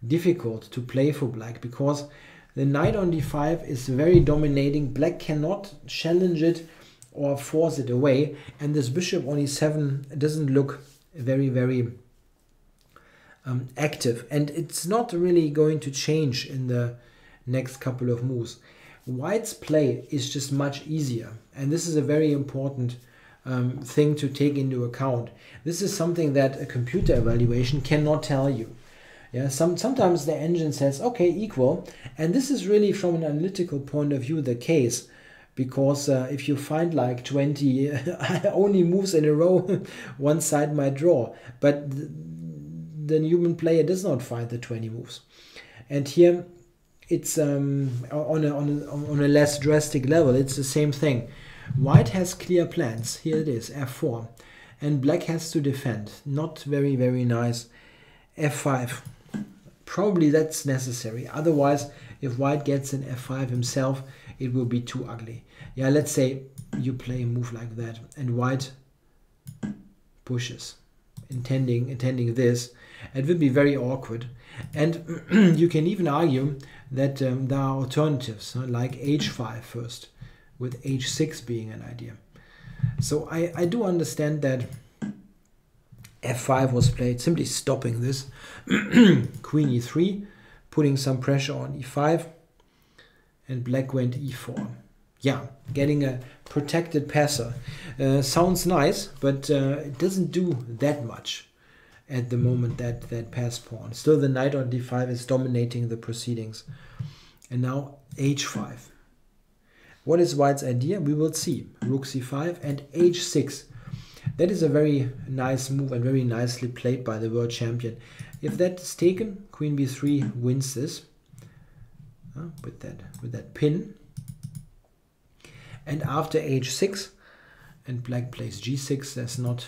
difficult to play for black, because the knight on d5 is very dominating. Black cannot challenge it or force it away, and this bishop on e7 doesn't look very, very active, and it's not really going to change in the next couple of moves. White's play is just much easier, and this is a very important thing to take into account. This is something that a computer evaluation cannot tell you. Yeah, sometimes the engine says, okay, equal, and this is really from an analytical point of view the case, because if you find like 20 only moves in a row, one side might draw, but the human player does not find the 20 moves. And here it's on a less drastic level, it's the same thing. White has clear plans. Here it is, f4, and black has to defend. Not very, very nice. f5. Probably that's necessary. Otherwise, if white gets an f5 himself, it will be too ugly. Yeah, let's say you play a move like that, and white pushes, intending this. It will be very awkward. And you can even argue that there are alternatives, like h5 first, with h6 being an idea. So I do understand that f5 was played, simply stopping this. Queen e3, putting some pressure on e5, and black went e4. Yeah, getting a protected passer. Sounds nice, but it doesn't do that much at the moment, that pass pawn. Still the knight on d5 is dominating the proceedings. And now h5. What is white's idea? We will see. Rook c5 and h6. That is a very nice move and very nicely played by the world champion. If that is taken, queen b3 wins this with that pin. And after h6, and black plays g6, there's not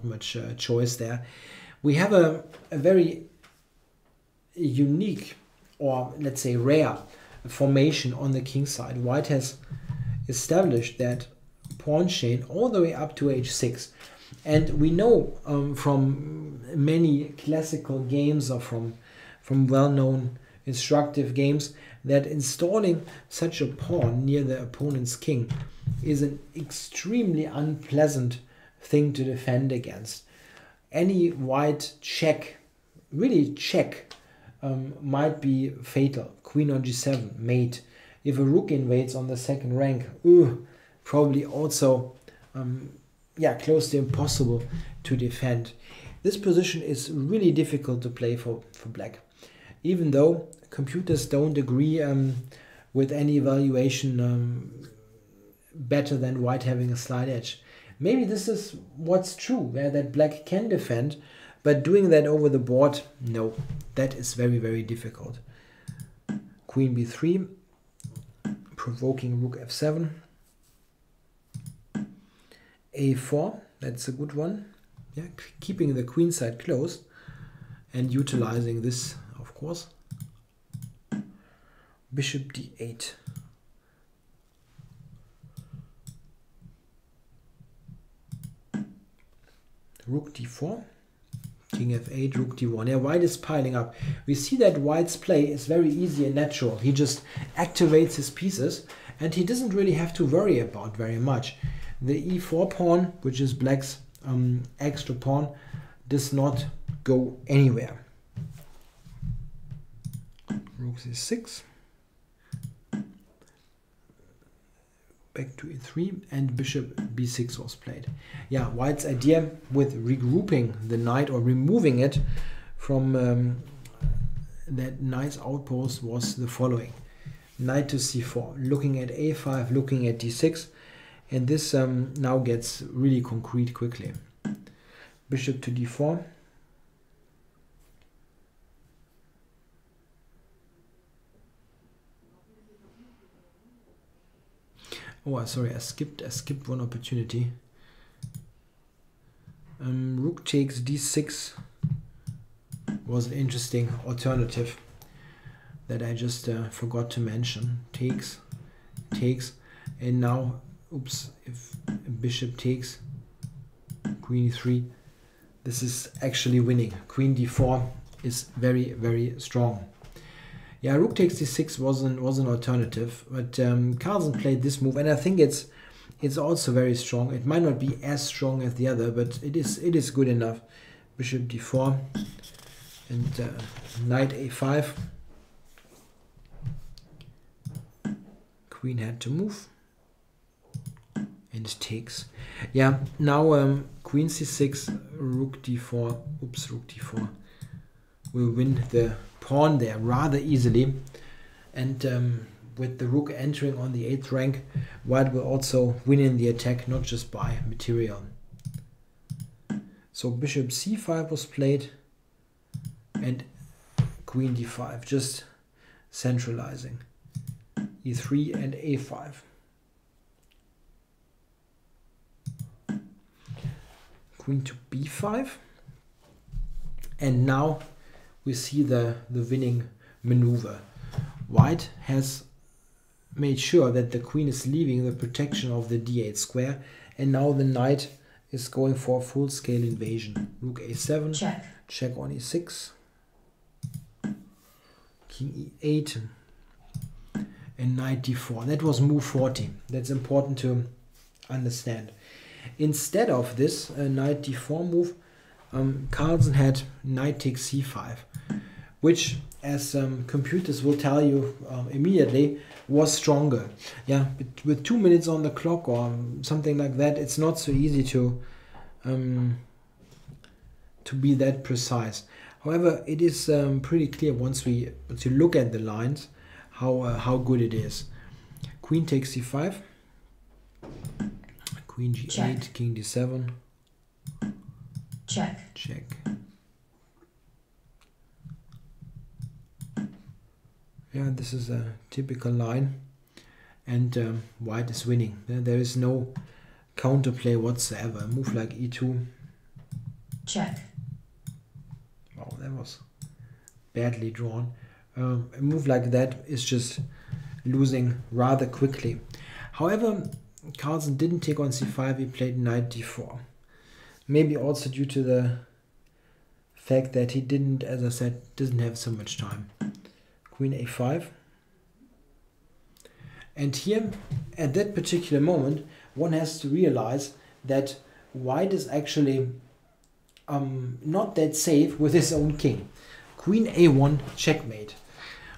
much choice there. We have a very unique, or let's say rare, formation on the king side. White has established that pawn chain all the way up to h6, and we know from many classical games or from well-known instructive games that installing such a pawn near the opponent's king is an extremely unpleasant thing to defend against. Any white check, really check, might be fatal. Queen on g7, mate. If a rook invades on the second rank, probably also close to impossible to defend. This position is really difficult to play for black, even though computers don't agree with any evaluation better than white having a slight edge. Maybe this is what's true, that black can defend, but doing that over the board, no, that is very, very difficult. Queen b3, provoking rook f7, a4, that's a good one. Yeah, keeping the queen side closed and utilizing this, of course. Bishop d8. Rook d4. King f8, rook d1. Yeah, white is piling up. We see that white's play is very easy and natural. He just activates his pieces and he doesn't really have to worry about very much. The e4 pawn, which is black's extra pawn, does not go anywhere. Rook c6. Back to e3 and bishop b6 was played. Yeah, white's idea with regrouping the knight or removing it from that knight's outpost was the following. Knight to c4, looking at a5, looking at d6, and this now gets really concrete quickly. Bishop to d4. Oh, sorry, I skipped one opportunity. Rook takes d6 was an interesting alternative that I just forgot to mention. Takes, and now, oops, if bishop takes, queen e3, this is actually winning. Queen d4 is very, very strong. Yeah, rook takes d6 was an alternative, but Carlsen played this move, and I think it's also very strong. It might not be as strong as the other, but it is good enough. Bishop d4 and knight a5. Queen had to move and it takes. Yeah, now queen c6, rook d4. Oops, rook d4 will win the pawn there rather easily, and with the rook entering on the 8th rank, white will also win in the attack, not just by material. So bishop c5 was played and queen d5, just centralizing. e3 and a5. Queen to b5, and now we see the winning maneuver. White has made sure that the queen is leaving the protection of the d8 square, and now the knight is going for a full-scale invasion. Rook a7, check on e6, king e8, and knight d4. That was move 40. That's important to understand. Instead of this knight d4 move, Carlsen had knight takes c5, which, as computers will tell you immediately, was stronger. Yeah, with 2 minutes on the clock or something like that, it's not so easy to be that precise. However, it is pretty clear once you look at the lines how good it is. Queen takes c5, queen g8, check. King d7. Check. Yeah, this is a typical line, and white is winning. There is no counterplay whatsoever. A move like e2. Check. Wow, that was badly drawn. A move like that is just losing rather quickly. However, Carlsen didn't take on c5. He played knight d4. Maybe also due to the fact that he didn't, as I said, doesn't have so much time. Queen a5. And here, at that particular moment, one has to realize that white is actually not that safe with his own king. Queen a1, checkmate.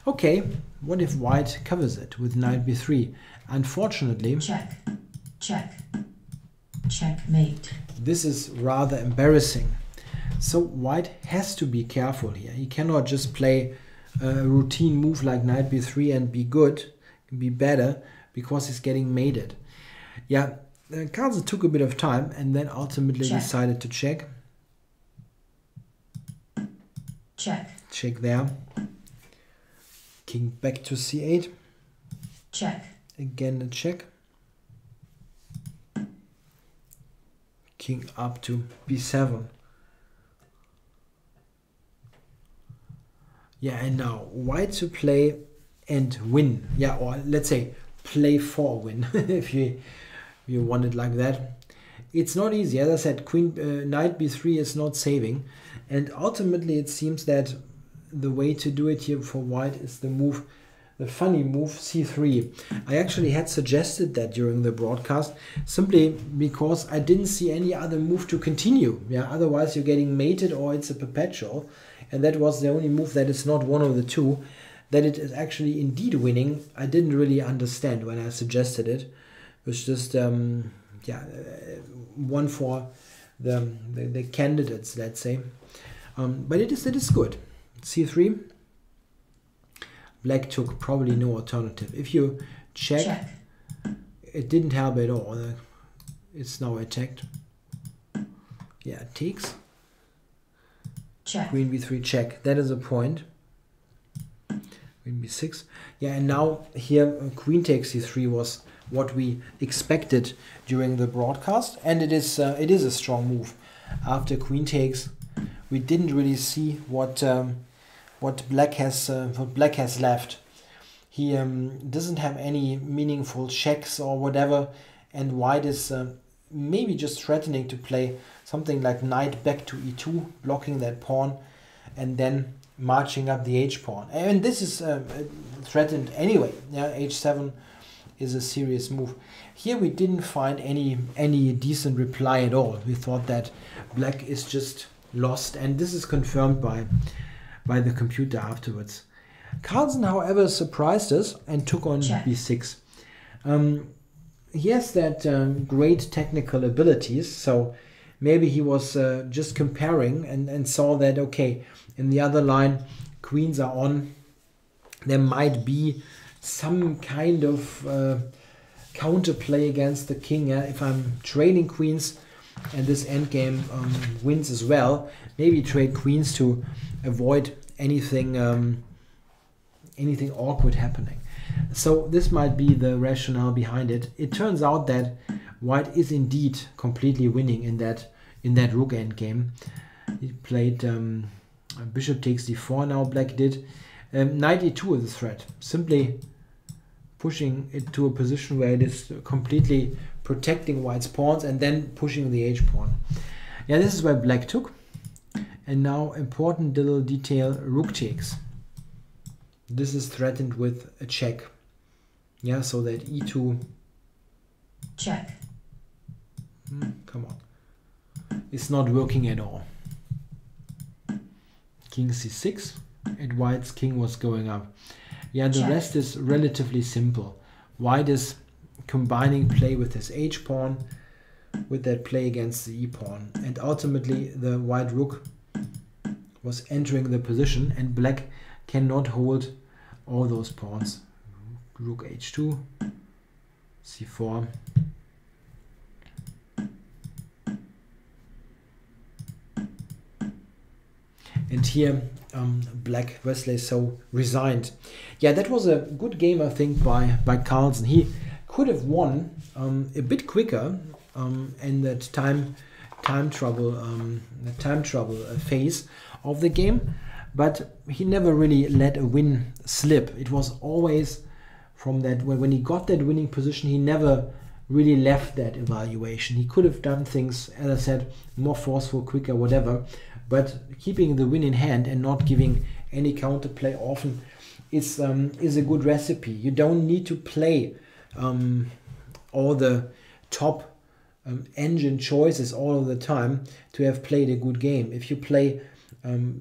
Okay, what if white covers it with knight b3? Unfortunately, checkmate. This is rather embarrassing. So white has to be careful here. He cannot just play a routine move like knight b3 and be good, be better, because he's getting mated. Yeah, Carlsen took a bit of time and then ultimately decided to check. Check. Check there. King back to c8. Check. Again a check. King up to b7. Yeah, and now white to play and win. Yeah, or let's say play for win if you want it like that. It's not easy. As I said, knight b3 is not saving, and ultimately it seems that the way to do it here for white is the funny move c3. I actually had suggested that during the broadcast simply because I didn't see any other move to continue. Yeah, otherwise you're getting mated or it's a perpetual, and that was the only move that is not one of the two. That it is actually indeed winning, I didn't really understand when I suggested it. It was just one for the candidates, let's say. But it is good. c3. Black took probably no alternative. If you check, it didn't help at all. It's now attacked. Yeah, it takes. Check. Queen b3 check. That is a point. Queen b6. Yeah, and now here queen takes c3 was what we expected during the broadcast, and it is a strong move. After queen takes, we didn't really see what black has left. He doesn't have any meaningful checks or whatever, and white is maybe just threatening to play something like knight back to e2, blocking that pawn, and then marching up the h-pawn. And this is threatened anyway. Yeah, h7 is a serious move. Here we didn't find any decent reply at all. We thought that black is just lost, and this is confirmed by the computer afterwards. Carlsen, however, surprised us and took on b6. He has that great technical abilities, so maybe he was just comparing and saw that, okay, in the other line, queens are on. There might be some kind of counterplay against the king. Yeah? If I'm trading queens and this endgame wins as well, maybe trade queens to avoid anything awkward happening. So this might be the rationale behind it. It turns out that white is indeed completely winning in that rook endgame. He played bishop takes d4. Now black did knight e2 is a threat. Simply pushing it to a position where it is completely protecting white's pawns and then pushing the h-pawn. Yeah, this is where black took. And now important little detail, rook takes. This is threatened with a check. Yeah, so that e2 check. Come on. It's not working at all. King c6 and white's king was going up. Yeah, the rest is relatively simple. White is combining play with his h-pawn with that play against the e-pawn. And ultimately the white rook was entering the position and black cannot hold all those pawns. Rook h2, c4. And here black Wesley so resigned. Yeah, that was a good game, I think, by Carlsen. He could have won a bit quicker in that time trouble phase of the game, but he never really let a win slip. It was always from that when he got that winning position, he never really left that evaluation. He could have done things, as I said, more forceful, quicker, whatever, but keeping the win in hand and not giving any counterplay often is a good recipe. You don't need to play all the top engine choices all of the time to have played a good game. If you play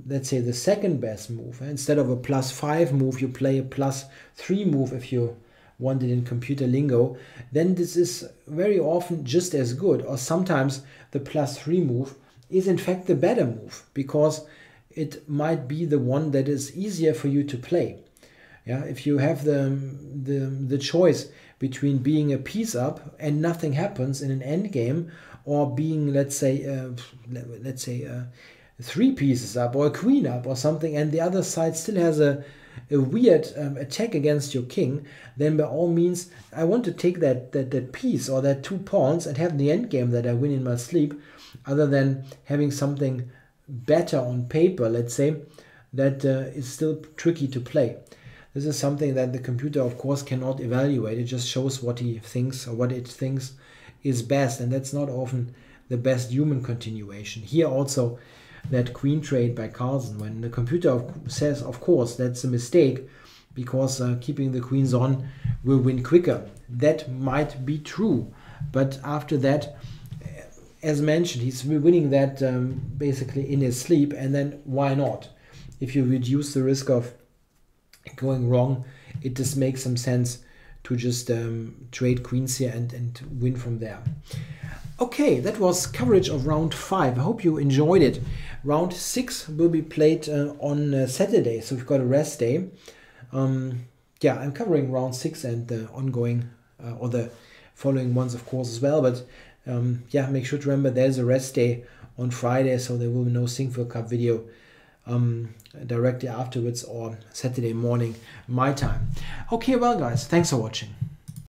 let's say the second best move, instead of a +5 move you play a +3 move if you want it in computer lingo, then this is very often just as good, or sometimes the +3 move is in fact the better move, because it might be the one that is easier for you to play. Yeah, if you have the choice between being a piece up and nothing happens in an end game, or being, let's say 3 pieces up or a queen up or something, and the other side still has a weird attack against your king, then by all means I want to take that piece or that 2 pawns and have the end game that I win in my sleep, other than having something better on paper, let's say, that is still tricky to play. This is something that the computer, of course, cannot evaluate. It just shows what he thinks, or what it thinks is best, and that's not often the best human continuation. Here also, that queen trade by Carlsen, when the computer says, of course, that's a mistake, because keeping the queens on will win quicker. That might be true, but after that, as mentioned, he's winning that basically in his sleep, and then why not? If you reduce the risk of going wrong, it just makes some sense to just trade queens here and win from there. Okay, that was coverage of round 5. I hope you enjoyed it. Round 6 will be played on Saturday, so we've got a rest day. Yeah, I'm covering round 6 and the ongoing or the following ones, of course, as well. But yeah, make sure to remember there's a rest day on Friday, so there will be no Sinquefield Cup video directly afterwards, or Saturday morning my time. Okay, well guys, thanks for watching.